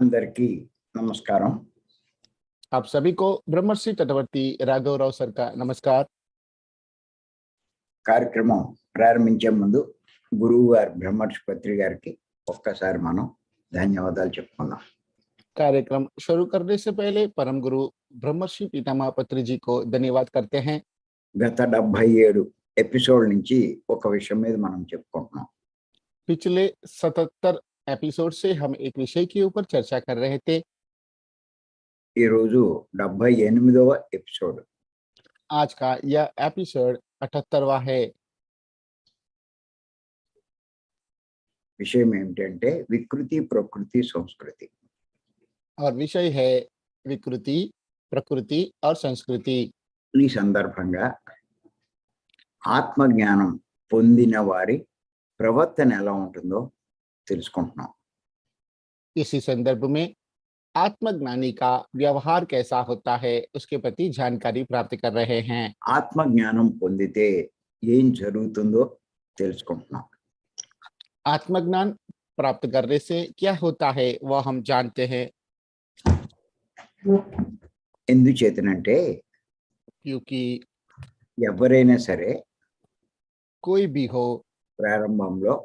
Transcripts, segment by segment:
అందరికీ నమస్కారం. आप सभी को ब्रह्मर्षि तटवर्ती राघवराव सर का नमस्कार। కార్యక్రమం ప్రారంభించే ముందు గురువు గారు బ్రహ్మర్షి పత్రి గారికి ఒక్కసారి మనం ధన్యవాదాలు చెప్పుకుందాం. कार्यक्रम शुरू करने से पहले परम गुरु ब्रह्मर्षि पितामह पत्री जी को धन्यवाद करते हैं। గత 77 ఎపిసోడ్ నుంచి ఒక విషయం మీద మనం చెప్పుకుంటున్నాం. पिछले 77 एपिसोड से हम एक विषय के ऊपर चर्चा कर रहे थे। ఈ రోజు 78వ ఎపిసోడ్. आज का यह एपिसोड 78वां है। విషయం ఏమిటంటే వికృతి, ప్రకృతి, సంస్కృతి. और विषय है विकृति, प्रकृति और संस्कृति। ఈ సందర్భంగా ఆత్మజ్ఞానం పొందిన వారి ప్రవర్తన ఎలా ఉంటుందో తెలుసుకుంటున్నాం. इसी संदर्भ में आत्मज्ञानी का व्यवहार कैसा होता है उसके प्रति जानकारी प्राप्त कर रहे हैं। ఆత్మజ్ఞానం పొందితే ఏం జరుగుతుందో తెలుసుకుంటున్నాం. आत्मज्ञान प्राप्त करने से क्या होता है वह हम जानते हैं। ఎందుచేతనంటే क्योंकि ఎవరైనా సరే कोई भी हो ప్రారంభంలో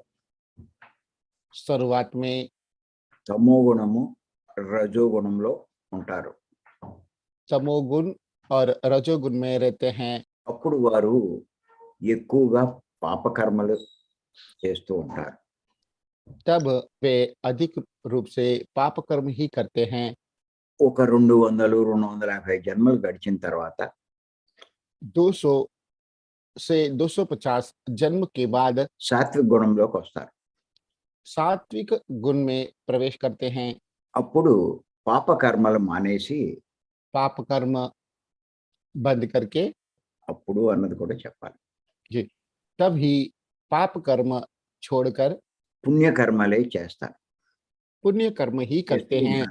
शुरुआत में తమోగుణము, రజోగుణంలో ఉంటారు. तमोगुण और रजोगुण में रहते हैं। అప్పుడు వారు ఎక్కువగా పాపకర్మలు చేస్తూ ఉంటారు. तब वे अधिक रूप से पाप कर्म ही करते हैं। ఒక 200, 250 జన్మలు గడిచిన తర్వాత 200 से 250 जन्म के बाद సాత్విక గుణంలోకి వస్తారు. सात्विक गुण में प्रवेश करते हैं। అప్పుడు పాపకర్మలు మానేసి पाप कर्म बंद करके అప్పుడు అన్నది కూడా చెప్పాలి. तब ही पाप कर्म छोड़कर పుణ్యకర్మలే చేస్తారు, पुण्य कर्म ही करते हैं।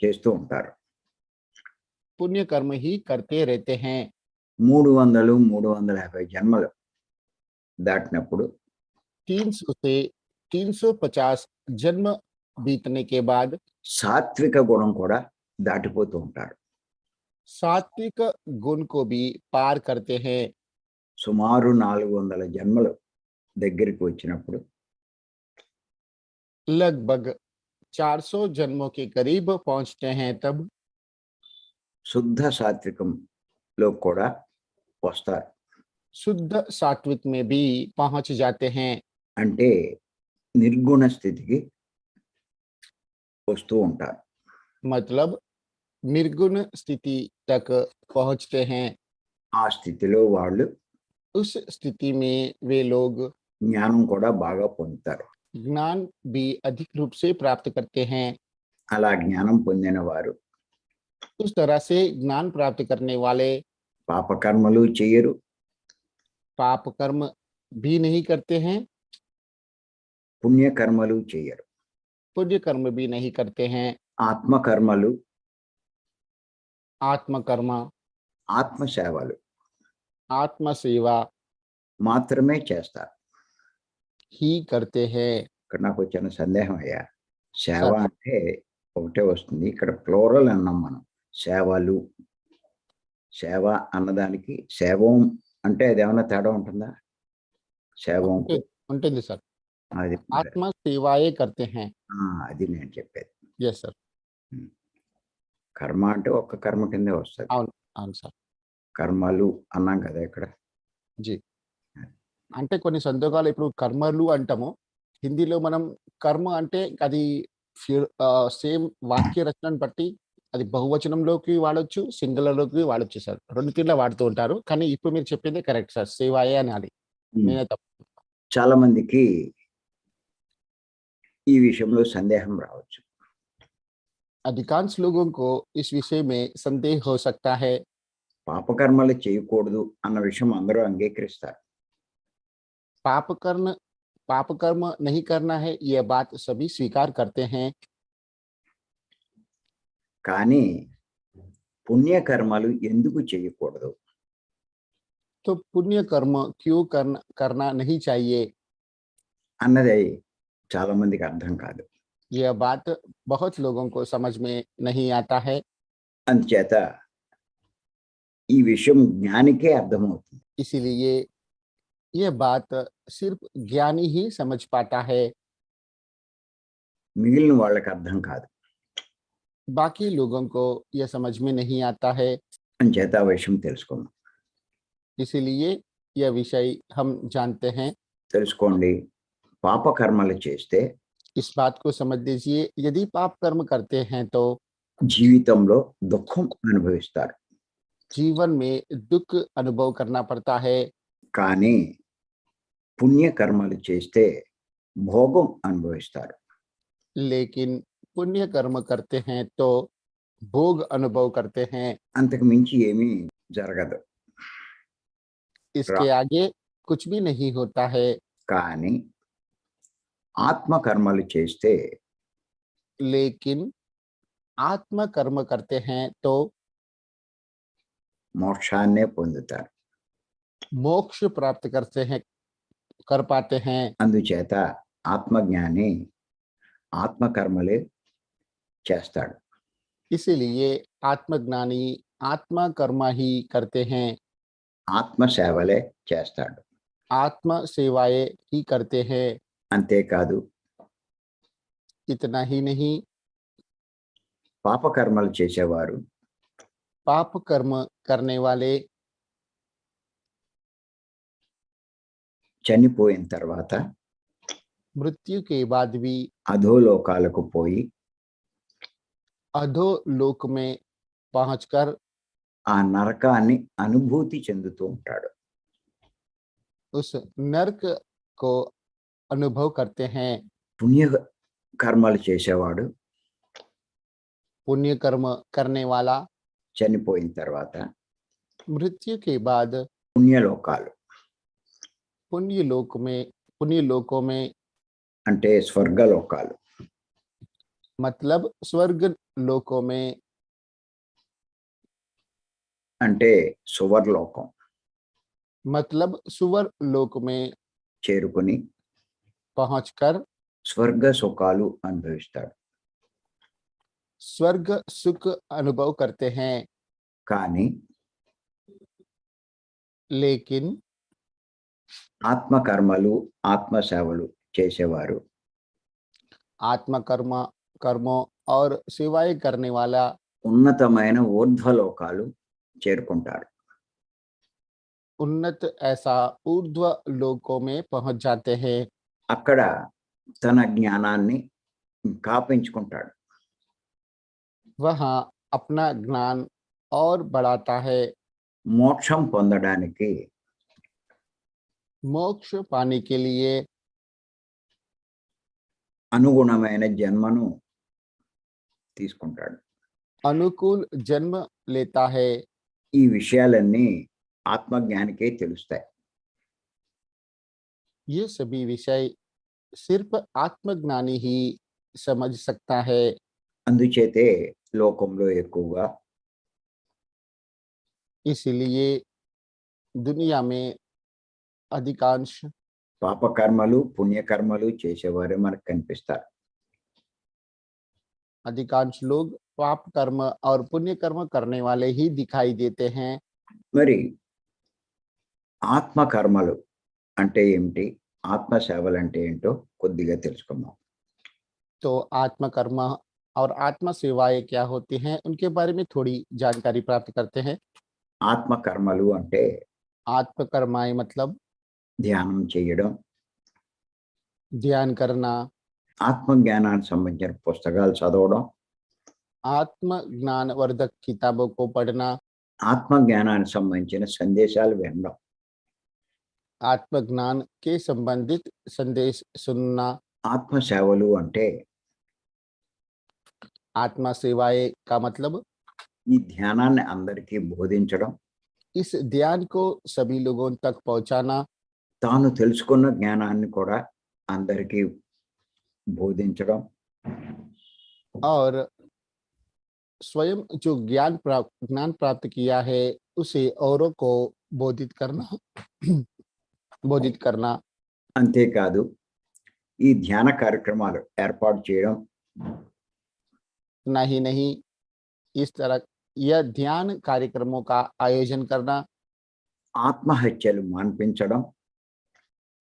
చేస్తూ ఉంటారు. पुण्य कर्म ही करते रहते हैं। 300, 350 జన్మలు దాటినప్పుడు 300 से 350 जन्म बीतने के बाद సాత్విక గుణం కూడా దాటిపోతూ ఉంటారు. सात्विक गुण को भी पार करते हैं। సుమారు 400 జన్మలు దగ్గరికి వచ్చినప్పుడు लगभग 400 जन्मों के करीब पहुंचते हैं तब శుద్ధ సాత్వికంలో కూడా వస్తారు. शुद्ध सात्विक में भी पहुंच जाते हैं। అంటే నిర్గుణ స్థితికి వస్తూ ఉంటారు. मतलब निर्गुण स्थिति तक पहुंचते हैं। ఆ స్థితిలో వాళ్ళు उस स्थिति में वे लोग జ్ఞానం కూడా బాగా పొందుతారు. ज्ञान भी अधिक रूप से प्राप्त करते हैं। అలా జ్ఞానం పొందిన వారు उस तरह से ज्ञान प्राप्त करने वाले పాపకర్మలు చేయరు, पाप कर्म भी नहीं करते हैं, పుణ్యకర్మలు చేయరు. पुण्य कर्म भी नहीं करते हैं। ఆత్మకర్మలు, आत्म कर्म, ఆత్మసేవలు आत्म सेवा మాత్రమే చేస్తారు. ही करते हैं। ఇక్కడ నాకు వచ్చిన సందేహం అయ్యా, సేవ సార్. అంటే ఒకటే వస్తుంది, ఇక్కడ ప్లోరల్ అన్నాం మనం. సేవలు, సేవ అన్నదానికి సేవం అంటే అది ఏమైనా తేడా ఉంటుందా? సేవం ఉంటుంది सर। అది आत्म सेवाएं करते हैं। అది నేను చెప్పేది. Yes sir. కర్మ అంటే ఒక్క కర్మ కిందే వస్తుంది. అవును సార్। కర్మలు అన్నాం కదా ఇక్కడ. జీ అంటే కొన్ని సందర్భాలు ఇప్పుడు కర్మలు అంటాము, హిందీలో మనం కర్మ అంటే అది సేమ్ వాక్య రచనను బట్టి అది బహువచనంలోకి వాడొచ్చు, సింగులర్లోకి వాడొచ్చు సార్. రెండు తీర్లా వాడుతూ ఉంటారు. కానీ ఇప్పుడు మీరు చెప్పిందే కరెక్ట్ సార్, సేవాయే అనాలి. నేనే తప్పు. చాలా మందికి ఈ విషయంలో సందేహం రావచ్చు. अधिकांश लोगों को इस विषय में संदेह हो सकता है। పాపకర్మలు చేయకూడదు అన్న విషయం అందరూ అంగీకరిస్తారు. पाप कर्म नहीं करना है यह बात सभी स्वीकार करते हैं। కానీ పుణ్యకర్మలు ఎందుకు చేయకూడదు? तो पुण्य कर्म क्यों करना नहीं चाहिए అన్నది చాలా మందికి అర్థం కాదు. यह बात बहुत लोगों को समझ में नहीं आता है। అందుచేత ఈ విషయం జ్ఞానికే అర్థమవుతుంది. इसीलिए यह बात सिर्फ ज्ञानी ही समझ पाता है, మిగిలిన వాళ్ళకి అర్థం కాదు. बाकी लोगों को यह समझ में नहीं आता है। అంచేత ఆ విషయం తెలుసుకుందాం. इसीलिए यह विषय हम जानते हैं। తెలుసుకోండి. పాపకర్మలు చేస్తే इस बात को समझ लीजिए, यदि पाप कर्म करते हैं तो జీవితంలో దుఃఖం అనుభవిస్తారు. जीवन में दुख अनुभव करना पड़ता है, కానీ పుణ్యకర్మలు చేస్తే భోగం అనుభవిస్తారు. लेकिन पुण्य कर्म करते हैं तो भोग अनुभव करते हैं। అంతకు మించి ఏమీ జరగదు. इसके आगे कुछ भी नहीं होता है। కానీ ఆత్మకర్మలు చేస్తే लेकिन आत्म कर्म करते हैं तो మోక్షాన్నే పొందుతారు. मोक्ष प्राप्त कर पाते हैं। అందుచేత ఆత్మజ్ఞాని ఆత్మకర్మలే చేస్తాడు. इसीलिए आत्मज्ञानी आत्मा कर्म ही करते हैं, ఆత్మ సేవలే చేస్తాడు. आत्म सेवाएं ही करते हैं। అంతేకాదు इतना ही नहीं, పాపకర్మలు చేసేవారు पाप कर्म करने वाले చనిపోయిన తర్వాత मृत्यु के बाद भी అధోలోకాలకు పోయి अधोलोक में पहुंचकर ఆ నరకాన్ని అనుభూతి చెందుతూ ఉంటాడు. उस नरक को अनुभव करते हैं। పుణ్య కర్మలు చేసేవాడు पुण्य कर्म करने वाला చనిపోయిన తర్వాత मृत्यु के बाद పుణ్యలోకాలు पुण्य लोकों में అంటే స్వర్గలోకాలు मतलब स्वर्ग लोकों में అంటే సువర్లోకం मतलब सुवर लोक में చేరుకుని पहुंचकर స్వర్గ సుఖాలు అనుభవిస్తాడు. स्वर्ग सुख अनुभव करते हैं। కానీ लेकिन ఆత్మకర్మలు ఆత్మ సేవలు చేసేవారు आत्म कर्मों और सेवाएं करने वाला ఉన్నతమైన ఊర్ధ్వలోకాలు చేరుకుంటారు. उन्नत ऐसा ऊर्ध्व लोकों में पहुंच जाते हैं। అక్కడ తన జ్ఞానాన్ని కాపించుకుంటాడు. वहां अपना ज्ञान और बढ़ाता है। మోక్షం పొందడానికి मोक्ष पाने के लिए అనుగుణమైన జన్మను తీసుకుంటాడు. अनुकूल जन्म लेता है। ఈ విషయాలన్నీ ఆత్మజ్ఞానికే తెలుస్తాయి. ये सभी विषय सिर्फ आत्मज्ञानी ही समझ सकता है। అందుచేతే లోకంలో ఎక్కువగా इसलिए दुनिया में अधिकांश పాపకర్మలు పుణ్యకర్మలు చేసేవారే మనకు కనిపిస్తారు. लोग पाप कर्म और पुण्य कर्म करने वाले ही दिखाई देते हैं। మరి ఆత్మకర్మలు అంటే ఏమిటి, ఆత్మ సేవలు అంటే ఏంటో కొద్దిగా తెలుసుకుందాం. तो आत्म कर्म और आत्म सेवाएं क्या होती हैं, उनके बारे में थोड़ी जानकारी प्राप्त करते हैं। ఆత్మకర్మలు అంటే आत्म कर्माएं मतलब ధ్యానం చేయడం, ध्यान करना, ఆత్మజ్ఞానానికి సంబంధించిన పుస్తకాలు చదవడం, आत्म ज्ञान वर्धक किताबों को पढ़ना, ఆత్మజ్ఞానానికి సంబంధించిన సందేశాలు వినడం, आत्म ज्ञान के संबंधित संदेश सुनना। ఆత్మ సేవలు అంటే आत्मा सेवाएं का मतलब ఈ ధ్యానాన్ని అందరికీ బోధించడం, इस ध्यान को सभी लोगों तक पहुंचाना, తాను తెలుసుకున్న జ్ఞానాన్ని కూడా అందరికీ బోధించడం, और स्वयं जो ज्ञान प्राप्त किया है उसे औरों को बोधित करना। అంతేకాదు ఈ ధ్యాన కార్యక్రమాలు ఏర్పాటు చేయడం, इतना ही नहीं, इस तरह यह ध्यान कार्यक्रमों का आयोजन करना, ఆత్మహత్యలు మాన్పించడం,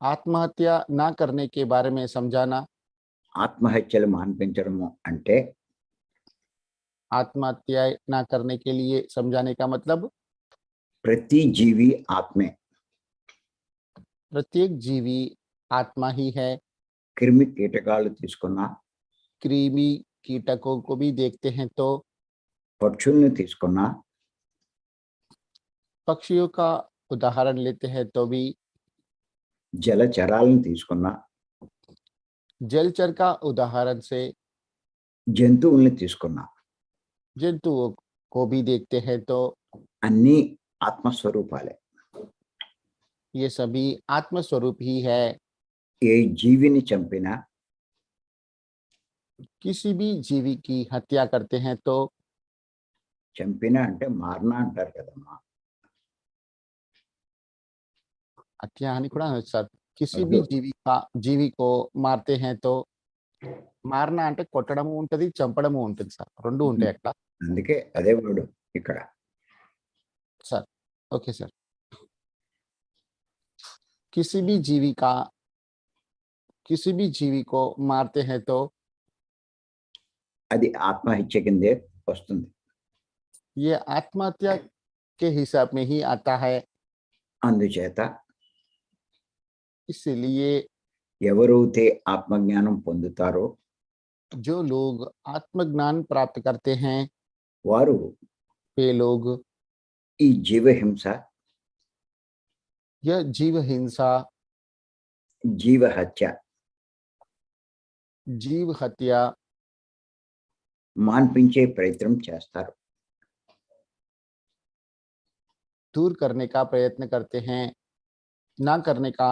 आत्महत्या ना करने के बारे में समझाना। ఆత్మహత్యలు మాన్పించడము అంటే आत्महत्या ना करने के लिए समझाने का मतलब, ప్రతి జీవి ఆత్మే. प्रत्येक जीवी आत्मा ही है। క్రిమి కీటకాలు తీసుకున్నా, कृमि कीटकों को भी देखते हैं तो, పక్షుల్ని తీసుకున్నా, पक्षियों का उदाहरण लेते हैं तो भी, జలచరాలను తీసుకున్నా, जलचर का उदाहरण से జంతువుల్ని తీసుకున్నా, जंतुओं को भी देखते हैं तो, అన్నీ ఆత్మస్వరూపాలే. ये सभी आत्म स्वरूप ही है। ఏ జీవిని చంపినా, किसी भी जीवी की हत्या करते हैं तो, చంపినా అంటే మారినా అంటారు కదమ్మా. हत्या हानि కూడా सर, किसी भी జీవి को मारते हैं तो, మారన అంటే కొట్టడము ఉంటది, చంపడము ఉంటుంది సార్, రెండు ఉంటాయి అట్లా. అందుకే అదే వర్డ్ ఇక్కడ. सर ओके सर, किसी भी जीवी का किसी भी जीवी को मारते हैं तो, అది ఆత్మహత్య కిందే వస్తుంది. ये आत्महत्या के हिसाब में ही आता है। అందుచేత इसलिए ఎవరైతే ఆత్మజ్ఞానం పొందుతారో जो लोग आत्मज्ञान प्राप्त करते हैं, వారు वे लोग ఈ జీవహింస, यह जीव हिंसा, జీవహత్య जीव हत्या మాన్పించే ప్రయత్నం చేస్తారు. दूर करने का प्रयत्न करते हैं, ना करने का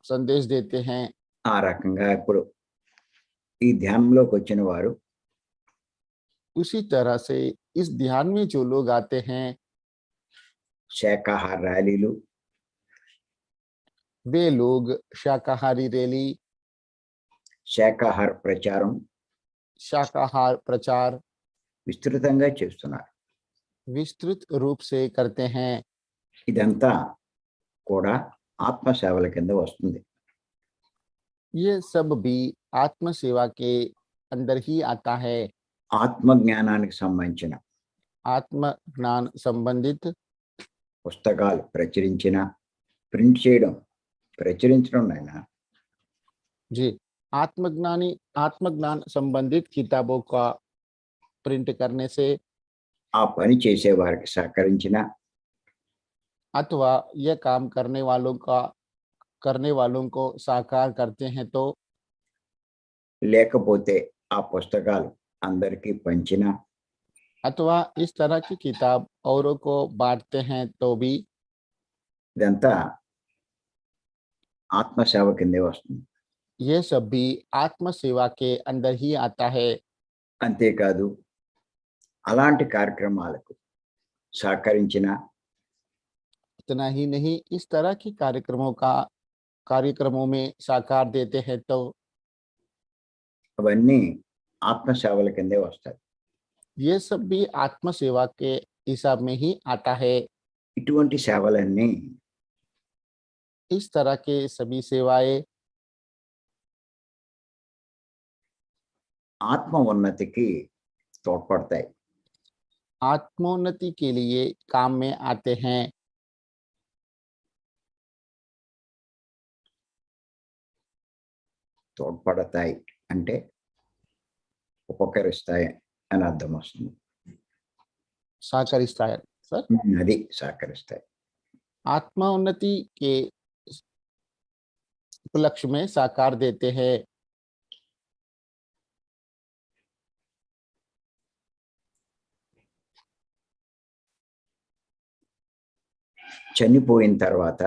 संदेश देते हैं। ఆ రకంగా ఇప్పుడు ఈ ధ్యానంలోకి వచ్చిన వారు उसी तरह से इस ध्यान में जो लोग आते हैं, శాకాహార ర్యాలీలు, वे लोग शाकाहारी रैली, శాకాహార ప్రచారం शाकाहार प्रचार విస్తృతంగా చేస్తున్నారు. विस्तृत रूप से करते हैं। ఇదంతా కూడా ఆత్మసేవల కింద వస్తుంది. ये सब भी आत्म सेवा के अंदर ही आता है। ఆత్మజ్ఞానానికి సంబంధించిన आत्म ज्ञान संबंधित పుస్తకాలు ప్రచురించిన, ప్రింట్ చేయడం, ప్రచురించడం అయినా जी आत्मज्ञान संबंधित किताबों का प्रिंट करने से, ఆ పని చేసే వారికి సహకరించిన, अथवा यह काम करने वालों को साकार करते हैं तो, లేకపోతే ఆ పుస్తకాలు అందరికీ పంచిన, अथवा इस तरह की किताब औरों को बांटते हैं तो भी, ఇదంతా ఆత్మసేవ కిందే వస్తుంది. ये सब भी आत्म सेवा के अंदर ही आता है। అంతేకాదు అలాంటి కార్యక్రమాలకు సహకరించిన, इतना ही नहीं, इस तरह की कार्यक्रमों में साकार देते हैं तो, అవన్నీ ఆత్మసేవల కిందే వస్తాయి. ये सब भी आत्म सेवा के हिसाब में ही आता है। ఇటువంటి సేవలన్నీ इस तरह के सभी सेवाएं ఆత్మ ఉన్నతికి తోడ్పడతాయి. आत्मोन्नति के लिए काम में आते हैं। తోడ్పడతాయి అంటే ఉపకరిస్తాయి అని అర్థం వస్తుంది. सहकारिता है सर, అది సహకరిస్తాయి. आत्मोन्नति के उपलक्ष्य में साकार देते हैं। చనిపోయిన తర్వాత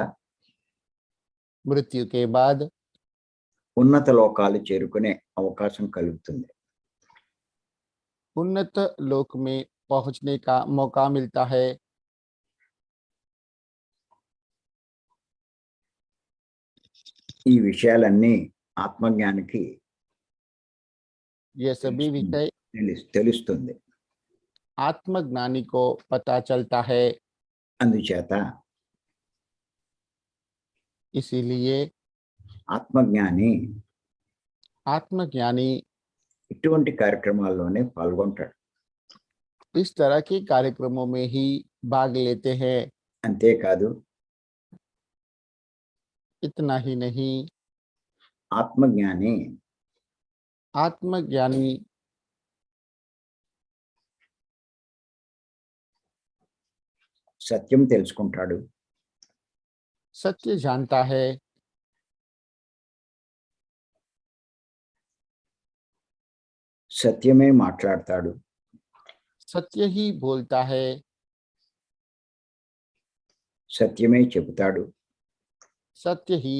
मृत्यु के बाद ఉన్నత లోకాలు చేరుకునే అవకాశం కలుగుతుంది. उन्नत लोक में पहुंचने का मौका मिलता है। ఈ విషయాలన్నీ ఆత్మజ్ఞానికి ये सभी विषय తెలుస్తుంది. आत्मज्ञानी को पता चलता है, అందుచేత इसीलिए ఆత్మజ్ఞాని आत्मज्ञानी ఇటువంటి కార్యక్రమాల్లోనే పాల్గొంటాడు. इस तरह के कार्यक्रमों में ही भाग लेते हैं। అంతేకాదు इतना ही नहीं, ఆత్మజ్ఞాని आत्मज्ञानी సత్యం తెలుసుకుంటాడు, सत्य जानता है, సత్యమే మాట్లాడతాడు, सत्य ही बोलता है, సత్యమే చెబుతాడు, सत्य ही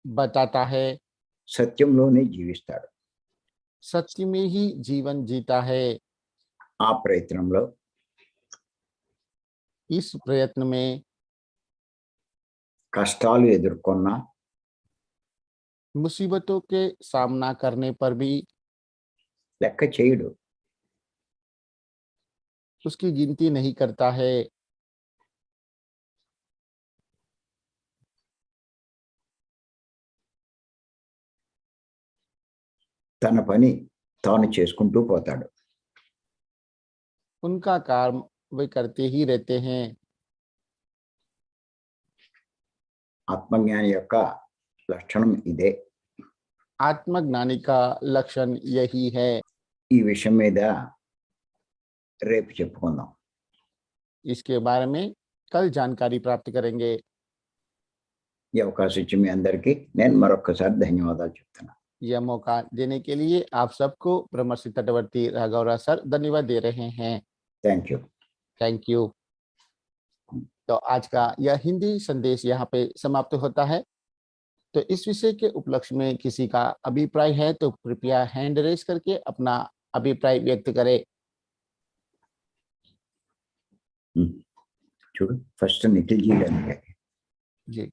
बताता है, సత్యంలోనే జీవిస్తాడు. सत्य में ही जीवन जीता है। ఆ ప్రయత్నంలో इस प्रयत्न में కష్టాలు ఎదుర్కొన్నా मुसीबतों के सामना करने पर भी లెక్క చేయడు. उसकी गिनती नहीं करता है। తన పని తాను చేసుకుంటూ పోతాడు. उनका काम वे करते ही रहते हैं। ఆత్మజ్ఞాని యొక్క లక్షణం ఇదే. आत्मज्ञानी का लक्षण यही है। ఈ విషయం మీద రేపు చెప్పుకుందాం. इसके बारे में कल जानकारी प्राप्त करेंगे। ఈ అవకాశం ఇచ్చి మీ అందరికీ నేను మరొక్కసారి ధన్యవాదాలు చెప్తున్నా. यह मौका देने के लिए आप सबको ब्रह्मर्षि तटवर्ती राघवराज सर धन्यवाद दे रहे हैं। Thank you. Thank you. तो आज का यह हिंदी संदेश यहाँ पे समाप्त होता है। तो इस विषय के उपलक्ष्य में किसी का अभिप्राय है तो कृपया हैंड रेज करके अपना अभिप्राय व्यक्त करें। చూడు ఫస్ట్ నిఖిల్ జీ గారికి. जी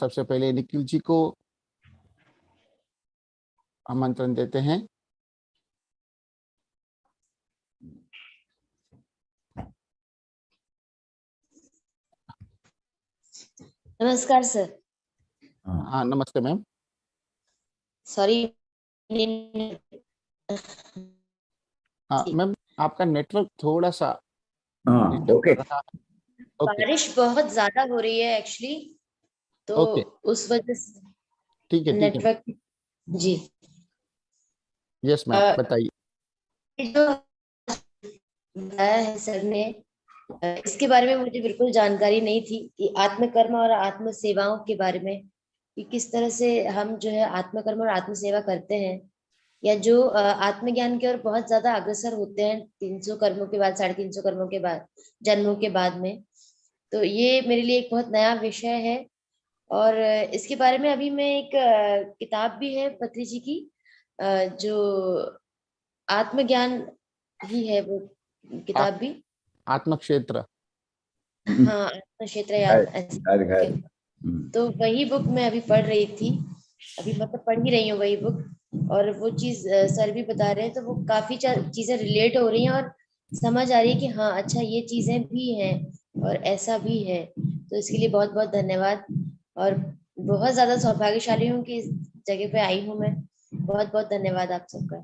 सबसे पहले निखिल जी को आमंत्रण देते हैं। नमस्कार सर। हाँ नमस्ते मैम। सॉरी हाँ मैम आपका नेटवर्क थोड़ा सा डिस्टर्ब ఓకే. कर रहा है। ओके बारिश बहुत ज्यादा हो रही है एक्चुअली, तो ओके उस वजह से ठीक है नेटवर्क। जी यस मैम बताइए। ये जो बताया है सर ने, इसके बारे में मुझे बिल्कुल जानकारी नहीं थी कि आत्मकर्म और आत्म सेवाओं के बारे में, कि किस तरह से हम जो है आत्मकर्म और आत्म सेवा करते हैं, या जो आत्मज्ञान की ओर बहुत ज्यादा अग्रसर होते हैं 300 कर्मों के बाद, 350 कर्मों के बाद, जन्मों के बाद में। तो ये मेरे लिए एक बहुत नया विषय है। और इसके बारे में अभी मैं एक किताब भी है पत्री जी की, जो आत्मज्ञान ही है वो किताब भी। आत्म क्षेत्र हाँ आत्म क्षेत्र याद ऐसे అది కాదు. तो वही बुक मैं अभी पढ़ रही थी, अभी मतलब पढ़ ही रही हूँ वही बुक। और वो चीज सर भी बता रहे हैं, तो वो काफी चीजें रिलेट हो रही हैं और समझ आ रही है कि हाँ अच्छा ये चीजें भी हैं और ऐसा भी है। तो इसके लिए बहुत बहुत धन्यवाद, और बहुत ज्यादा सौभाग्यशाली हूँ कि इस जगह पे आई हूँ मैं। बहुत बहुत धन्यवाद आप सबका।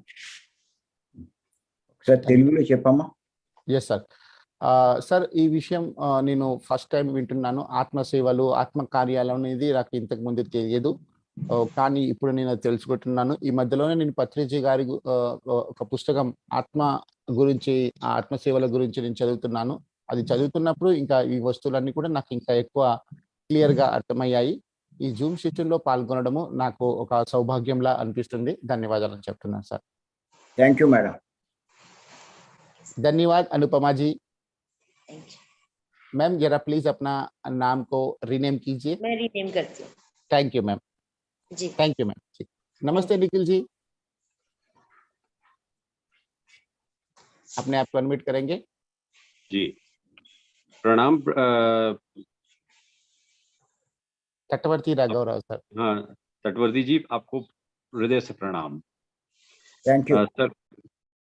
ఒకసారి తెలుగులో చెప్పమ్మా. Yes sir. సార్ ఈ విషయం నేను ఫస్ట్ టైం వింటున్నాను. ఆత్మ సేవలు ఆత్మ కార్యాలు అనేది నాకు ఇంతకు ముందు తెలియదు. కానీ ఇప్పుడు నేను అది తెలుసుకుంటున్నాను. ఈ మధ్యలోనే నేను పత్రిజీ గారి ఒక పుస్తకం ఆత్మ గురించి, ఆత్మ సేవల గురించి నేను చదువుతున్నాను. అది చదువుతున్నప్పుడు ఇంకా ఈ వస్తువులన్నీ కూడా నాకు ఇంకా ఎక్కువ క్లియర్ గా అర్థమయ్యాయి. ఈ జూమ్ సెషన్ లో పాల్గొనడము నాకు ఒక సౌభాగ్యంలా అనిపిస్తుంది. ధన్యవాదాలు చెప్తున్నాను సార్. Thank you madam. धन्यवाद Anupama ji. Thank you. Ma'am जरा प्लीज अपना नाम को रीनेम कीजिए। मैं रीनेम करती हूँ। Thank you ma'am. जी थैंक यू मैम जी। नमस्ते निखिल जी, अपने आप को अनम्यूट करेंगे। जी प्रणाम तटवर्ती राघवराव सर। हाँ तटवर्ती जी, आपको हृदय से प्रणाम। Thank you.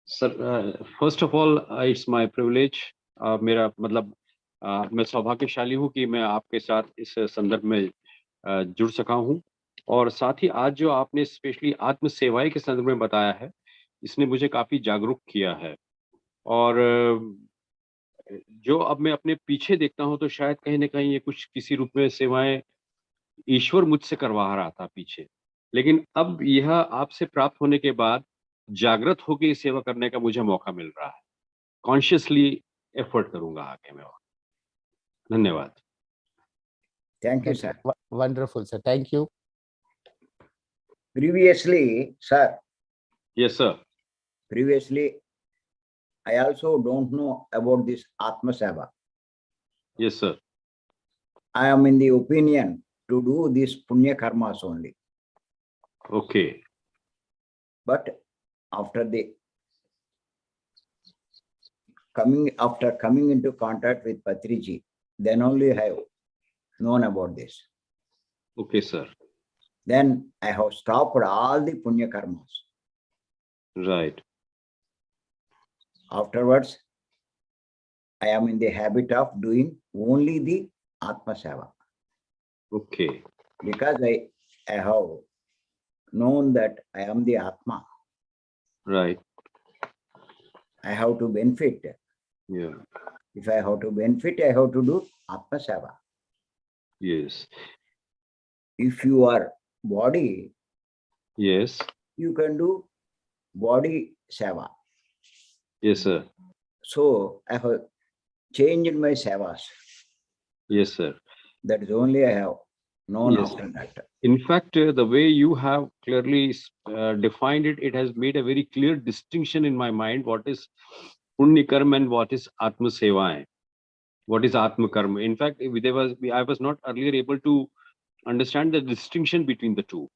Sir first of all it's my privilege, मेरा मतलब मैं सौभाग्यशाली हूँ कि मैं आपके साथ इस संदर्भ में जुड़ सका हूँ। और साथ ही आज जो आपने स्पेशली आत्म सेवाएं के संदर्भ में बताया है, इसने मुझे काफी जागरूक किया है। और जो अब मैं अपने पीछे देखता हूँ तो शायद कहीं ना कहीं ये कुछ किसी रूप में सेवाएं ईश्वर मुझसे करवा रहा था पीछे, लेकिन अब यह आपसे प्राप्त होने के बाद जागृत होकर सेवा करने का मुझे मौका मिल रहा है। कॉन्शियसली एफर्ट करूंगा आगे मैं। धन्यवाद। Thank you sir. Wonderful sir, thank you. Previously, sir, yes sir. previously, I also don't know about this Atma Seva. Yes sir. I am in the opinion to do this Punya Karmas only. Okay. But after coming into contact with Patriji, then only I have known about this. Okay sir. Then I have stopped all the Punya Karmas. Right. Afterwards, I am in the habit of doing only the Atma Seva. Okay. Because I have known that I am the Atma. Right. I have to benefit. या। If I have to benefit, I have to do Atma Seva. Yes. If you are body, yes. you can do body Seva. Yes sir. So I have changed my Sevas. Yes sir. That is only I have known Yes. after that. In fact, the way you have clearly defined it, it has made a very clear distinction in my mind. What is Punya Karma and what is Atma Seva? What is Atma Karma? In fact, I was not earlier able to understand the distinction between the two.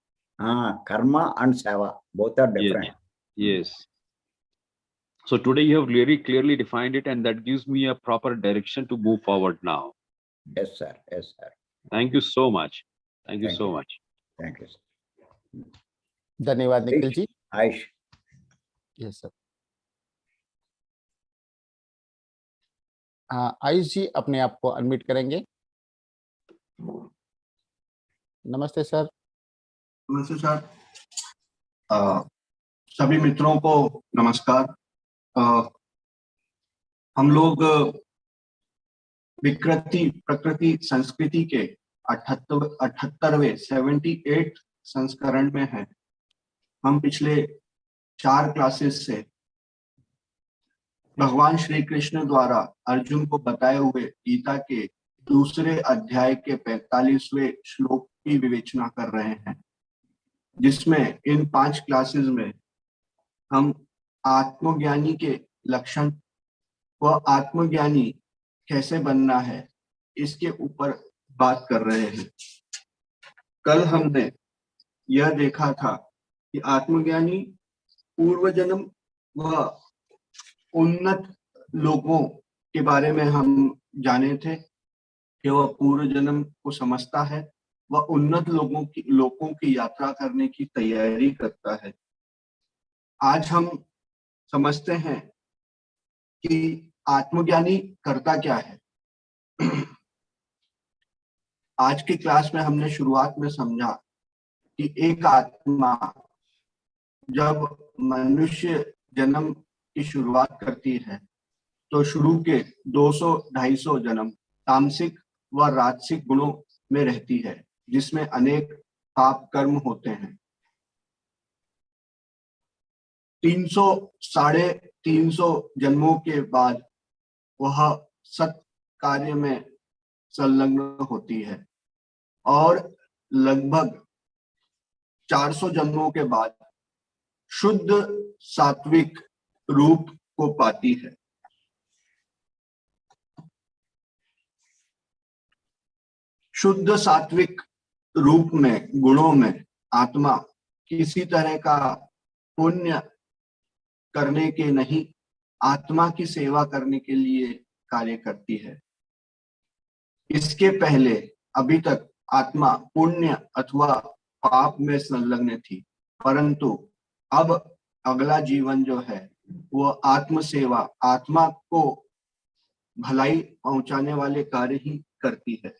Karma and Seva, both are different. Yes. So today you have very clearly defined it, and that gives me a proper direction to move forward now. Yes, sir. Yes, sir. Thank you so much. Thank you Thank so you. much. Thank you, sir. धन्यवाद Nikhil ji. Aish. Yes sir. Ayush ji अपने आप को unmute करेंगे। नमस्ते sir. नमस्ते sir. सभी मित्रों को नमस्कार। हम लोग विकृति प्रकृति संस्कृति के 78वें 78 संस्करण में हैं। हम पिछले 4 क्लासेस से भगवान श्री कृष्ण द्वारा अर्जुन को बताए हुए गीता के दूसरे अध्याय के 45वें श्लोक की विवेचना कर रहे हैं, जिसमें इन 5 क्लासेस में हम आत्मज्ञानी के लक्षण व आत्मज्ञानी कैसे बनना है इसके ऊपर बात कर रहे हैं। कल हमने यह देखा था कि आत्मज्ञानी पूर्व जन्म व उन्नत लोगों के बारे में हम जाने थे कि वह पूर्व जन्म को समझता है, वह उन्नत लोगों की यात्रा करने की तैयारी करता है। आज हम समझते हैं कि आत्मज्ञानी करता क्या है। आज की क्लास में हमने शुरुआत में समझा कि एक आत्मा जब मनुष्य जन्म की शुरुआत करती है तो शुरू के 200-250 जन्म तामसिक व राजसिक गुणों में रहती है, जिसमें अनेक पाप कर्म होते हैं। 300-350 जन्मों के बाद वह सत कार्य में संलग्न होती है और लगभग 400 जन्मों के बाद शुद्ध सात्विक रूप को पाती है। शुद्ध सात्विक रूप में गुणों में आत्मा किसी तरह का पुण्य करने के नहीं, आत्मा की सेवा करने के लिए कार्य करती है। इसके पहले अभी तक आत्मा पुण्य अथवा पाप में संलग्न थी, परंतु अब अगला जीवन जो है वो आत्म सेवा, आत्मा को भलाई पहुंचाने वाले कार्य ही करती है।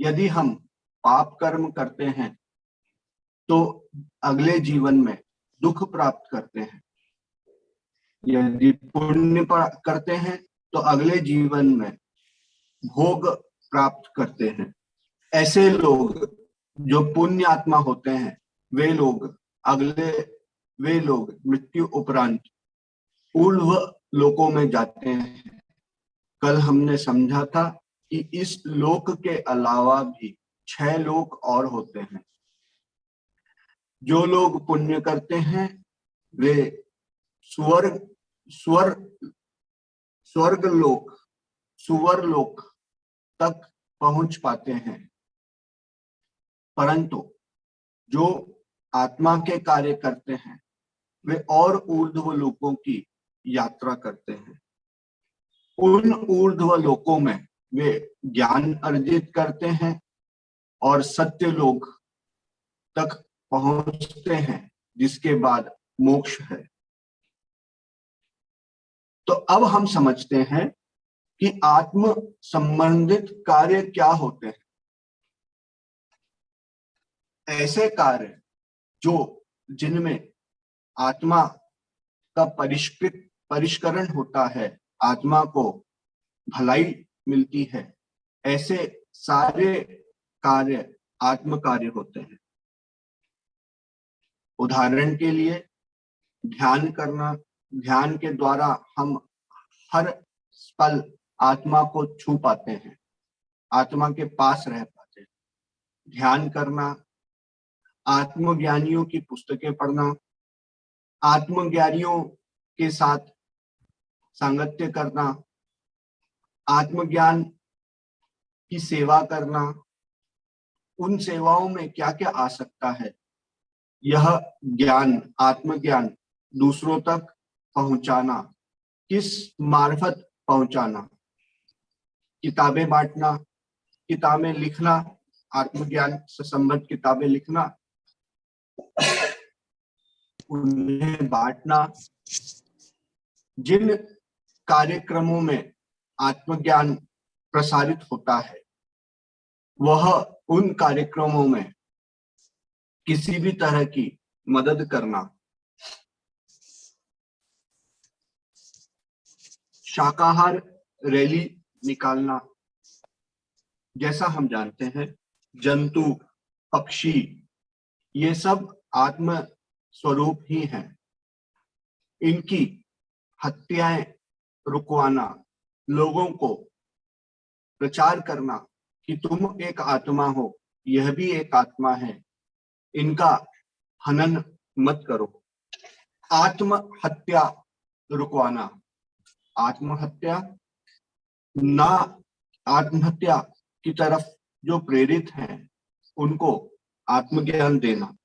यदि हम पाप कर्म करते हैं तो अगले जीवन में दुख प्राप्त करते हैं, यदि पुण्य करते हैं तो अगले जीवन में भोग प्राप्त करते हैं। ऐसे लोग जो पुण्य आत्मा होते हैं वे लोग मृत्यु उपरांत पूर्व लोकों में जाते हैं। कल हमने समझा था कि इस लोक के अलावा भी 6 लोक और होते हैं। जो लोग पुण्य करते हैं वे स्वर्ग लोक तक पहुंच पाते हैं, परंतु जो आत्मा के कार्य करते हैं वे और ऊर्ध्व लोकों की यात्रा करते हैं। उन ऊर्ध्व लोकों में वे ज्ञान अर्जित करते हैं और सत्य लोक तक पहुंचते हैं, जिसके बाद मोक्ष है। तो अब हम समझते हैं कि आत्म संबंधित कार्य क्या होते हैं। ऐसे कार्य जिनमें आत्मा का परिष्करण होता है, आत्मा को भलाई मिलती है, ऐसे सारे कार्य आत्म कार्य होते हैं। उदाहरण के लिए ध्यान करना, ध्यान के द्वारा हम हर पल आत्मा को छू पाते हैं, आत्मा के पास रह पाते हैं। ध्यान करना, आत्मज्ञानियों की पुस्तकें पढ़ना, आत्मज्ञानियों के साथ सांगत्य करना, आत्मज्ञान की सेवा करना, उन सेवाओं में क्या क्या आ सकता है, यह ज्ञान, आत्मज्ञान दूसरों तक पहुंचाना, किस मार्फत पहुंचाना, किताबें बांटना, किताबें लिखना, आत्मज्ञान से संबंधित किताबें लिखना, उन्हें बांटना। जिन कार्यक्रमों में आत्मज्ञान प्रसारित होता है वह उन कार्यक्रमों में किसी भी तरह की मदद करना, शाकाहार रैली निकालना। जैसा हम जानते हैं जंतु, पक्षी ये सब आत्म स्वरूप ही हैं। इनकी हत्याएं रुकवाना, लोगों को प्रचार करना कि तुम एक आत्मा हो, यह भी एक आत्मा है, इनका हनन मत करो। आत्महत्या रुकवाना, आत्महत्या की तरफ जो प्रेरित हैं उनको आत्मज्ञान देना।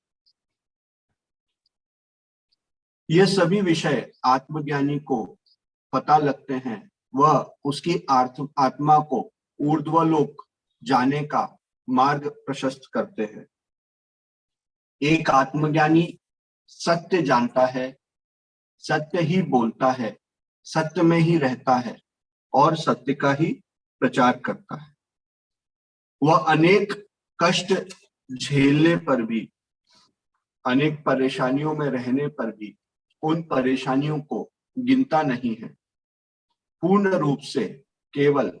ये सभी विषय आत्मज्ञानी को पता लगते हैं, वह उसकी आत्मा को ऊर्ध्वलोक जाने का मार्ग प्रशस्त करते हैं। एक आत्मज्ञानी सत्य जानता है, सत्य ही बोलता है, सत्य में ही रहता है और सत्य का ही प्रचार करता है। वह अनेक कष्ट झेलने पर भी, अनेक परेशानियों में रहने पर भी उन परेशानियों को गिनता नहीं है। पूर्ण रूप से केवल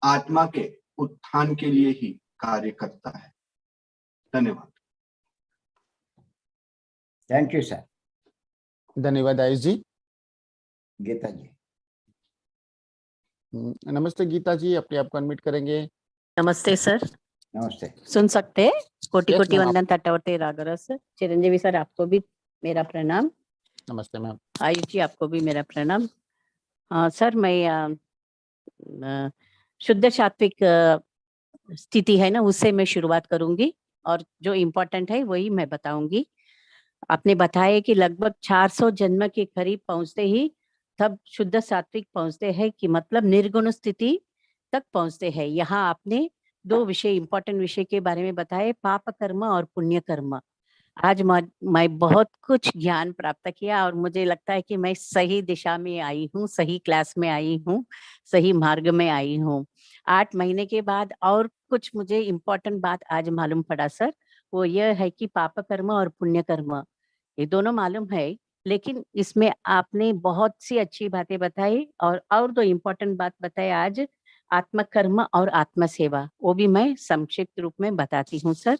आत्मा के उत्थान के लिए ही कार्य करता है। धन्यवाद। Thank you sir. धन्यवाद आयुष जी। गीता जी। नमस्ते गीता जी, अपने आप को अनम्यूट करेंगे। नमस्ते सर। नमस्ते। सुन सकते हैं? कोटि Yes, कोटि ma'am, वंदन तटवर्ती रागरस। चिरंजीवी सर आपको भी मेरा प्रणाम। नमस्ते मैम। आयुष जी आपको भी मेरा प्रणाम। सर मैं शुद्ध सात्विक स्थिति है ना, उससे मैं शुरुआत करूंगी और जो इम्पोर्टेंट है वही मैं बताऊंगी। आपने बताया कि लगभग 400 जन्म के करीब पहुंचते ही तब शुद्ध सात्विक पहुंचते हैं, कि मतलब निर्गुण स्थिति तक पहुंचते हैं। यहाँ आपने दो विषय इंपॉर्टेंट विषय के बारे में बताए, पाप कर्म और पुण्य कर्म। आज मैं बहुत कुछ ज्ञान प्राप्त किया और मुझे लगता है कि मैं सही दिशा में आई हूँ, सही क्लास में आई हूँ, सही मार्ग में आई हूँ। 8 महीने के बाद और कुछ मुझे इम्पोर्टेंट बात आज मालूम पड़ा सर, वो यह है कि पाप कर्म और पुण्य कर्म ये दोनों मालूम है, लेकिन इसमें आपने बहुत सी अच्छी बातें बताई और दो इम्पोर्टेंट बात बताए आज, आत्म कर्म और आत्म सेवा, वो भी मैं संक्षिप्त रूप में बताती हूँ सर।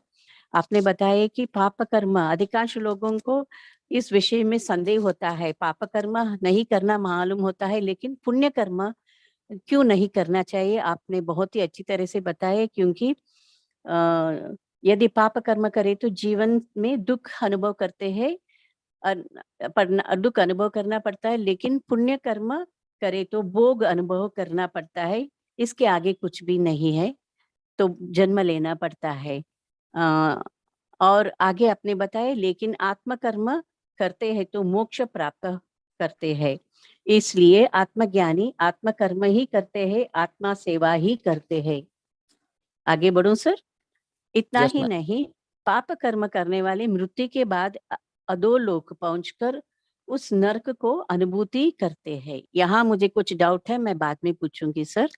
आपने बताया कि पाप कर्म, अधिकांश लोगों को इस विषय में संदेह होता है, पाप कर्म नहीं करना मालूम होता है, लेकिन पुण्य कर्म क्यों नहीं करना चाहिए, आपने बहुत ही अच्छी तरह से बताया। क्योंकि यदि पाप कर्म करे तो जीवन में दुख अनुभव करते हैं, दुख अनुभव करना पड़ता है, लेकिन पुण्य कर्म करे तो भोग अनुभव करना पड़ता है, इसके आगे कुछ भी नहीं है, तो जन्म लेना पड़ता है। और आगे आपने बताया लेकिन आत्मकर्म करते हैं तो मोक्ष प्राप्त करते हैं, इसलिए आत्मज्ञानी आत्मकर्म ही करते हैं, आत्मा सेवा ही करते हैं। आगे बढ़ो सर। इतना Yes, ही ma'am. नहीं, पाप कर्म करने वाले मृत्यु के बाद अधोलोक पहुंचकर उस नरक को अनुभूति करते हैं। यहाँ मुझे कुछ डाउट है, मैं बाद में पूछूंगी सर।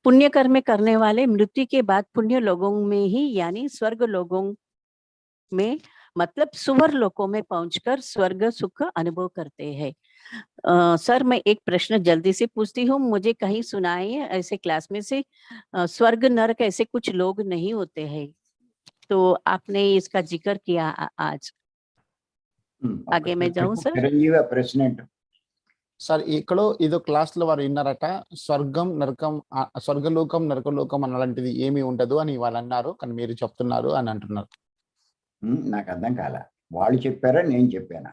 पुण्य कर्म करने वाले मृत्यु के बाद पुण्य लोगों में ही यानी स्वर्ग लोगों में, मतलब सुवर लोकों में पहुंचकर स्वर्ग सुख अनुभव करते हैं। सर मैं एक प्रश्न जल्दी से पूछती हूँ, मुझे कहीं सुनाए ऐसे क्लास में से स्वर्ग नरक ऐसे कुछ लोग नहीं होते हैं, तो आपने इसका जिक्र किया आज। आगे मैं जाऊं सर। చిరంజీవి ప్రశ్న ఏంటో సార్ ఎక్కడో ఏదో క్లాస్ లో వారు విన్నారట, స్వర్గం నరకం స్వర్గలోకం నరకలోకం అలాంటిది ఏమీ ఉండదు అని వాళ్ళు అన్నారు, కానీ మీరు చెప్తున్నారు అని అంటున్నారు. నాకు అర్థం కాల, వాళ్ళు చెప్పారా నేను చెప్పానా?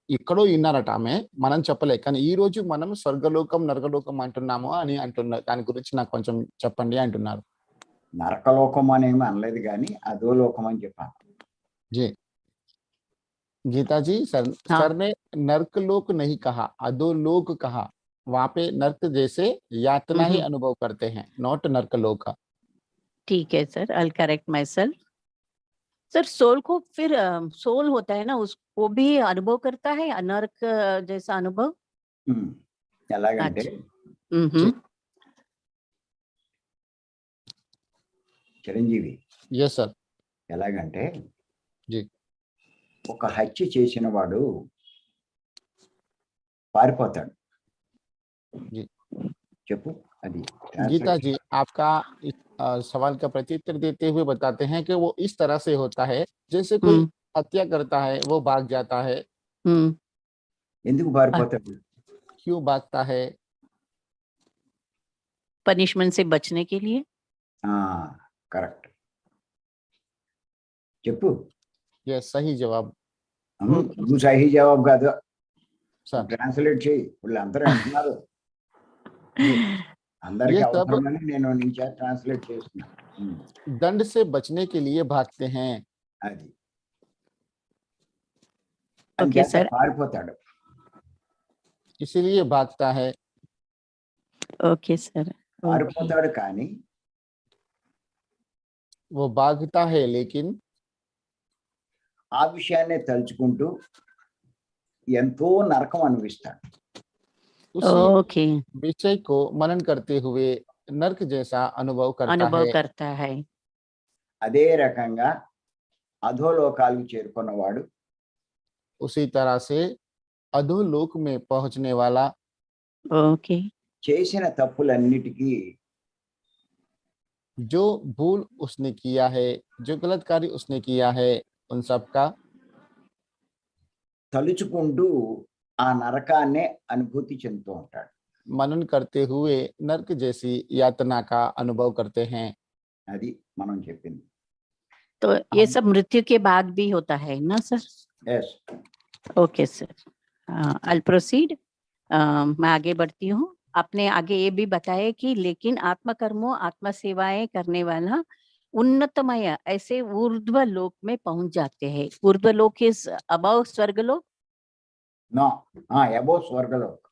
ఎక్కడో విన్నారట ఆమె, మనం చెప్పలే, కానీ ఈ రోజు మనం స్వర్గలోకం నరకలోకం అంటున్నాము అని అంటున్నారు. దాని గురించి నాకు కొంచెం చెప్పండి అంటున్నారు. నరకలోకం అనేమి అనలేదు కానీ అధోలోకం అని చెప్పాను. जी गीता जी, सर ने नरकलोक नहीं कहा, अधोलोक कहा। वहां पे नरक जैसे यातना ही अनुभव करते हैं, नॉट नरकलोक। ठीक है sir, I correct myself. Sir soul को फिर सोल होता है ना, उसको भी अनुभव करता है नरक जैसा अनुभव? ఎలాగంటే చిరంజీవి, यस सर। ఎలాగంటే जी ఒక హత్య చేసిన వాడు పారిపోతాడు. చెప్పు అది. गीता जी आपका सवाल का प्रत्युत्तर देते हुए बताते हैं कि वो इस तरह से होता है जैसे कोई हत्या करता है, वो भाग जाता है। ఎందుకు పారిపోతాడు? क्यों भागता है? पनिशमेंट से बचने के लिए। करेक्ट, చెప్పు. ये सही जवाब। నువ్వు సహీ జవాబు కాదు, सर ట్రాన్స్లేట్ చేయి. వాళ్ళు అందరూ అంటున్నారు, అందరికి అవసరమని నేను నుంచి ట్రాన్స్లేట్ చేస్తున్నా. दंड से बचने के लिए भागते हैं। అది ओके सर, పారిపోతాడు, इसीलिए भागता है। ओके सर, పారిపోతాడు కానీ वो भागता है लेकिन ఆ విషయాన్ని తలుచుకుంటూ ఎంతో నరకం అనుభవిస్తాడు. ओके विषय को मनन करते हुए नरक जैसा अनुभव करता है। అదే రకంగా అధోలోకాలకు చేరుకున్నవాడు उसी तरह से अधोलोक में पहुंचने वाला ओके చేసిన తప్పులన్నిటికీ जो भूल उसने किया है, जो गलत कार्य उसने किया है, उन सब का తలుచుకుంటూ ఆ నరకాన్ని అనుభూతి చెందుతూ ఉంటాడు. मनन करते हुए नरक जैसी यातना का अनुभव करते हैं। అది మనం చెప్పింది. तो ये सब मृत्यु के बाद भी होता है ना sir? yes. Okay sir, I proceed. मैं आगे बढ़ती हूँ। आपने आगे ये भी बताया कि लेकिन आत्मकर्मों आत्म सेवाएं करने वाला उन्नतमय ऐसे ऊर्ध्व लोक में पहुंच जाते हैं। ऊर्ध्व लोक is above Swargalok? No, above Swargalok.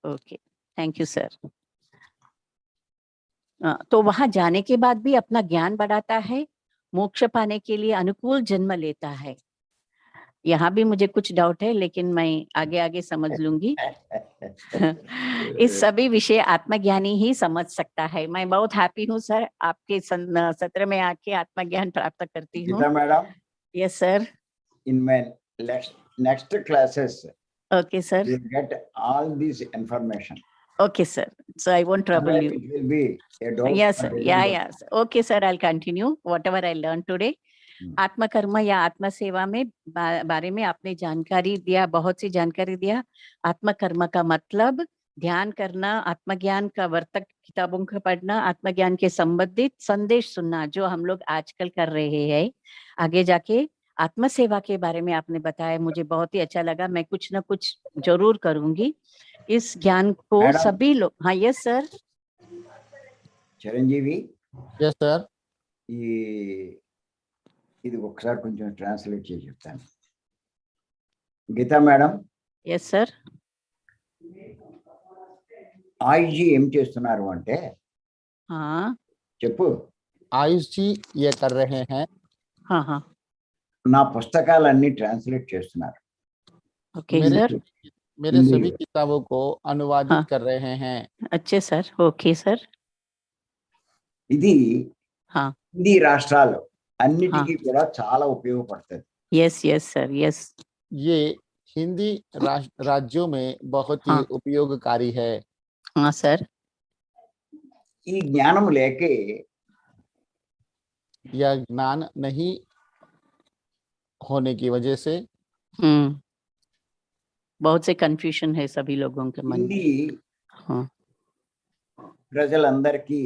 Okay, thank you sir. तो वहां जाने के बाद भी अपना ज्ञान बढ़ाता है, मोक्ष पाने के लिए अनुकूल जन्म लेता है। यहाँ भी मुझे कुछ डाउट है, लेकिन मैं आगे आगे समझ लूंगी। इस सभी विषय आत्मज्ञानी ही समझ सकता है। मैं बहुत हैप्पी हूँ सर, आपके सत्र में आके आत्मज्ञान प्राप्त करती हूँ। Geeta madam, yes sir. in my next classes, okay sir. you will get all this information. Okay, sir. So I won't trouble Otherwise, you. it will be a doubt. Yes, for sir. Yeah, everybody. yes. Okay, sir. I'll continue whatever I learned today. आत्म कर्म या आत्म सेवा में बारे में आपने जानकारी दिया, बहुत सी जानकारी दिया। आत्म कर्म का मतलब ध्यान करना, आत्मज्ञान का वर्तक किताबों को पढ़ना, आत्मज्ञान के संबंधित संदेश सुनना, जो हम लोग आजकल कर रहे हैं। आगे जाके आत्म सेवा के बारे में आपने बताया, मुझे बहुत ही अच्छा लगा। मैं कुछ ना कुछ जरूर करूंगी। इस ज्ञान को मैडम। सभी लोग, हाँ yes sir. Chiranjeevi, yes sir. ఇది ఒకసారి కొంచెం ట్రాన్స్లేట్ చేసి చెప్తాను. Geeta madam, yes sir. Ayush ఏం చేస్తున్నారు అంటే हाँ చెప్పు. आयुष जी ये कर रहे हैं। हाँ हाँ నా పుస్తకాలన్నీ ట్రాన్స్లేట్ చేస్తున్నారు. ओके मेरे सर। मेरे हिंदी सभी में। किताबों को अनुवादित हाँ। कर रहे हैं। अच्छे सर, ओके सर। ఇది हाँ హిందీ రాష్ట్రాలు అన్నిటికీ కూడా చాలా ఉపయోగపడుతుంది. Yes yes sir, yes. ये हिंदी राज्यों में बहुत ही हाँ। उपयोगकारी है। हाँ सर। ఈ జ్ఞానం లేకే यह ज्ञान नहीं होने की वजह से बहुत से कंफ्यूजन है सभी लोगों के मन में। హిందీ हाँ। ప్రజలందరికీ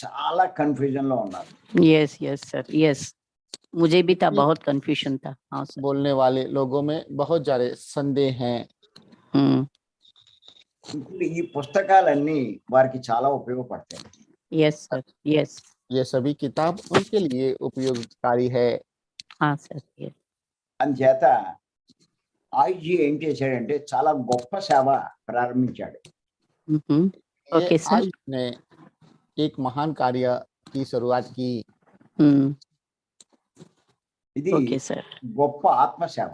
చాలా కన్ఫ్యూజన్ లో ఉన్నారు. Yes yes sir, yes. मुझे भी था, बहुत कंफ्यूजन था। हाँ सर। बोलने वाले लोगों में बहुत सारे संदेह हैं। ఇప్పుడు ఈ పుస్తకాలన్నీ వారికి చాలా ఉపయోగపడతాయి. Yes sir, yes. ये सभी किताब उनके लिए उपयोगकारी है। हाँ सर, यस। అందుచేత ఆయుష్ ఏం చేశాడంటే చాలా గొప్ప సేవ ప్రారంభించాడు. Okay sir. आयुष ने एक महान कार्य की शुरुआत की। ఇది ओके सर। గొప్ప ఆత్మ సేవ.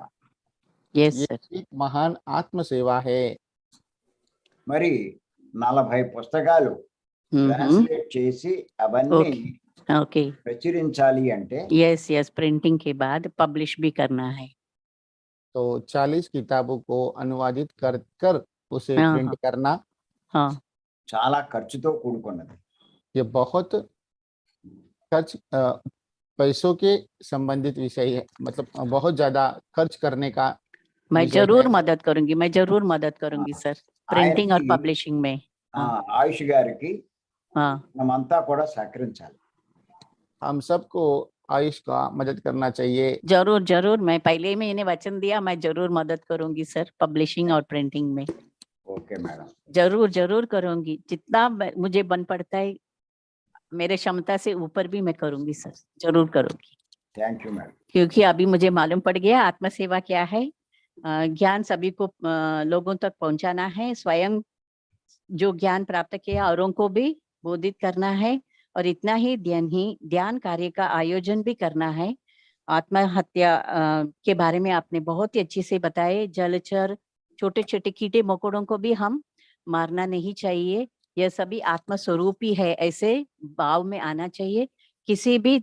यस ये सर। एक महान आत्म सेवा है। మరి 40 పుస్తకాలు ట్రాన్స్లేట్ చేసి అవన్నీ ओके। ప్రచురించాలి అంటే यस यस, प्रिंटिंग के बाद पब्लिश भी करना है। तो 40 किताबों को अनुवादित कर उसे हाँ, प्रिंट करना हाँ చాలా ఖర్చుతో కూడుకున్నది. ये बहुत खर्च पैसों के संबंधित विषय है। मतलब बहुत ज्यादा खर्च करने का मैं विषय जरूर है। मदद करूंगी, मैं जरूर मदद करूंगी सर, प्रिंटिंग और ఆయనకి, पब्लिशिंग में। ఆయుష్ గారికి हाँ మనమంతా కూడా సహకరించాలి. हम सबको आयुष का मदद करना चाहिए। जरूर जरूर, मैं पहले ही मैंने वचन दिया, मैं जरूर मदद करूंगी सर, पब्लिशिंग और प्रिंटिंग में। Okay madam. जरूर जरूर करूंगी, जितना मुझे बन पड़ता है, मेरे क्षमता से ऊपर भी मैं करूंगी सर, जरूर करूंगी। Thank you madam. क्योंकि अभी मुझे मालूम पड़ गया आत्म सेवा क्या है। ज्ञान सभी को लोगों तक पहुंचाना है, स्वयं जो ज्ञान प्राप्त किया औरों को भी बोधित करना है, और इतना ही ध्यान कार्य का आयोजन भी करना है। आत्महत्या के बारे में आपने बहुत ही अच्छे से बताए। जलचर, छोटे छोटे कीटे मकोड़ों को भी हम मारना नहीं चाहिए, यह सभी आत्म स्वरूप ही है, ऐसे भाव में आना चाहिए। किसी भी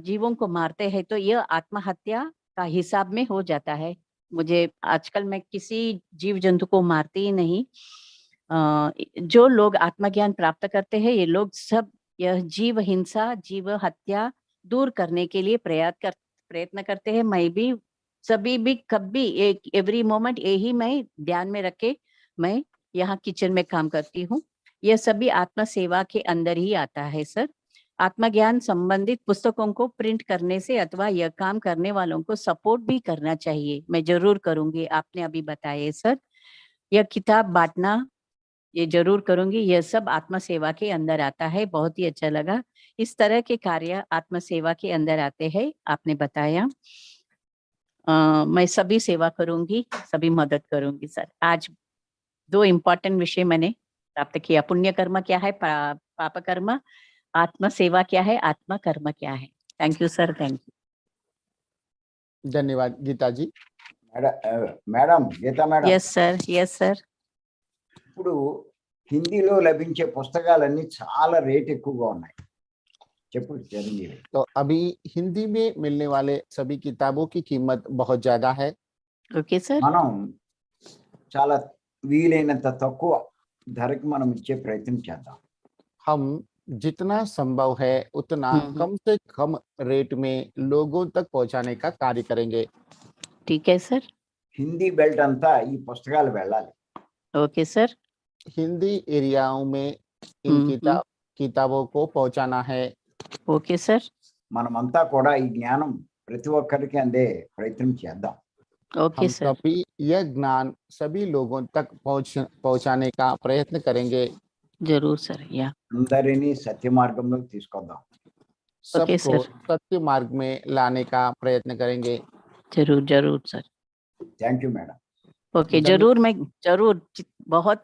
जीवों को मारते हैं तो यह आत्महत्या का हिसाब में हो जाता है। मुझे आजकल मैं किसी जीव जंतु को मारती ही नहीं। जो लोग आत्मज्ञान प्राप्त करते हैं, ये लोग सब यह जीव हिंसा, जीव हत्या दूर करने के लिए प्रयत्न करते हैं। मैं भी, सभी भी, कभी एवरी मोमेंट यही मैं ध्यान में रखे मैं यहाँ किचन में काम करती हूँ। यह सभी आत्म सेवा के अंदर ही आता है सर। आत्मज्ञान संबंधित पुस्तकों को प्रिंट करने से अथवा यह काम करने वालों को सपोर्ट भी करना चाहिए, मैं जरूर करूंगी। आपने अभी बताया सर, यह किताब बांटना ये जरूर करूंगी, यह सब आत्म सेवा के अंदर आता है। बहुत ही अच्छा लगा, इस तरह के कार्य आत्म सेवा के अंदर आते हैं, आपने बताया। मैं सभी सेवा करूंगी, सभी मदद करूंगी सर। आज 2 इम्पोर्टेंट विषय मैंने प्राप्त किया। पुण्य कर्म क्या है, पाप कर्म, आत्म सेवा क्या है, आत्मा कर्म क्या है। Thank you sir, thank you. धन्यवाद Geeta ji. Madam Geeta madam, yes sir, yes sir. ఇప్పుడు హిందీలో లభించే పుస్తకాలన్నీ చాలా రేట్ ఎక్కువగా ఉన్నాయి. చెప్పు చిరంజీవి. तो अभी हिंदी में मिलने वाले सभी किताबों की कीमत बहुत ज्यादा है। Okay sir. మనం చాలా వీలైనంత తక్కువ ధరకి మనం ఇచ్చే ప్రయత్నం చేద్దాం. हम जितना संभव है उतना कम से कम रेट में लोगों तक पहुंचाने का कार्य करेंगे। ठीक है सर। హిందీ బెల్ట్ అంతా ఈ పుస్తకాలు వెళ్ళాలి. Okay sir. हिंदी एरियाओं में इन किताबों को पहुंचाना है। Okay sir. మనమంతా కూడా ఈ జ్ఞానం ప్రతి ఒక్కరికి అందే ప్రయత్నం చేద్దాం. ओके हम सर। सभी यह ज्ञान सभी लोगों तक पहुंचाने का प्रयत्न करेंगे। जरूर सर। या అందరినీ సత్య మార్గంలోకి తీసుకొద్దాం. ओके सबको सर। सत्य मार्ग में लाने का प्रयत्न करेंगे। जरूर जरूर sir. Thank you madam. Okay, जरूर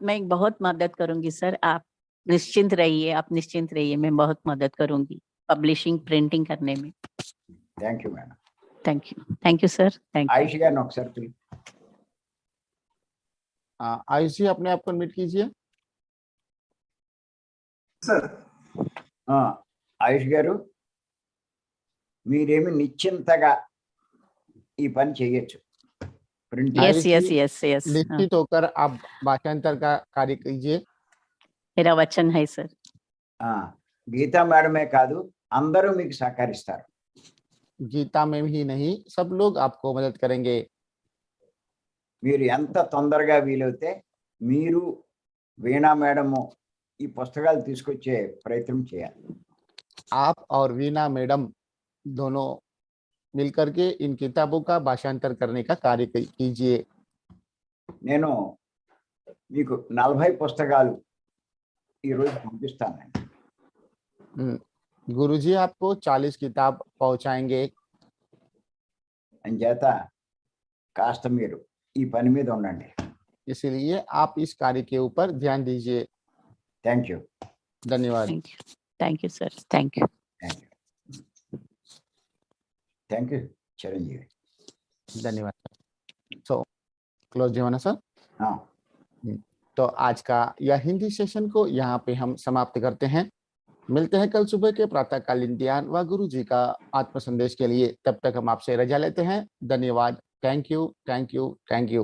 मैं बहुत मदद करूंगी सर। आप निश्चिंत रहिए, आप निश्चिंत रहिए, मैं बहुत मदद करूंगी पब्लिशिंग, प्रिंटिंग करने में। Thank you madam. Thank you sir, thank you. Ayush గారిని ఒకసారి పిలు. आयुष जी अपने आप को अनम्यूट कीजिए। సార్ ఆయుష్ గారు, మీరేమి నిశ్చింతగా ఈ పని చేయొచ్చు. Yes yes yes yes. निश्चित होकर आप भाषांतर का कार्य कीजिए। मेरा वचन है सर। గీతా మేడమే కాదు, అందరూ మీకు సహకరిస్తారు. गीता में ही नहीं, सब लोग आपको मदद करेंगे। మీరు ఎంత తొందరగా వీలైతే మీరు వీణా మేడము ఈ పుస్తకాలు తీసుకొచ్చే ప్రయత్నం చేయాలి. आप और वीना मैडम दोनों मिलकर के इन किताबों का भाषांतर करने का कार्य कीजिए। నేను మీకు 40 పుస్తకాలు ఈరోజు పంపిస్తానండి. गुरुजी आपको 40 किताब पहुंचाएंगे। అంచేత కాస్త మీరు ఈ పని మీద ఉండండి. इसलिए आप इस कार्य के ऊपर ध्यान दीजिए। Thank you. धन्यवाद। Thank you sir, thank you. Thank you Chiranjeevi. धन्यवाद। So close Jeevan sir. हाँ, तो आज का यह हिंदी सेशन को यहाँ पे हम समाप्त करते हैं। मिलते हैं कल सुबह के प्रातःकालीन ध्यान व गुरु जी का आत्म संदेश के लिए। तब तक हम आपसे रजा लेते हैं। धन्यवाद। Thank you, thank you, thank you.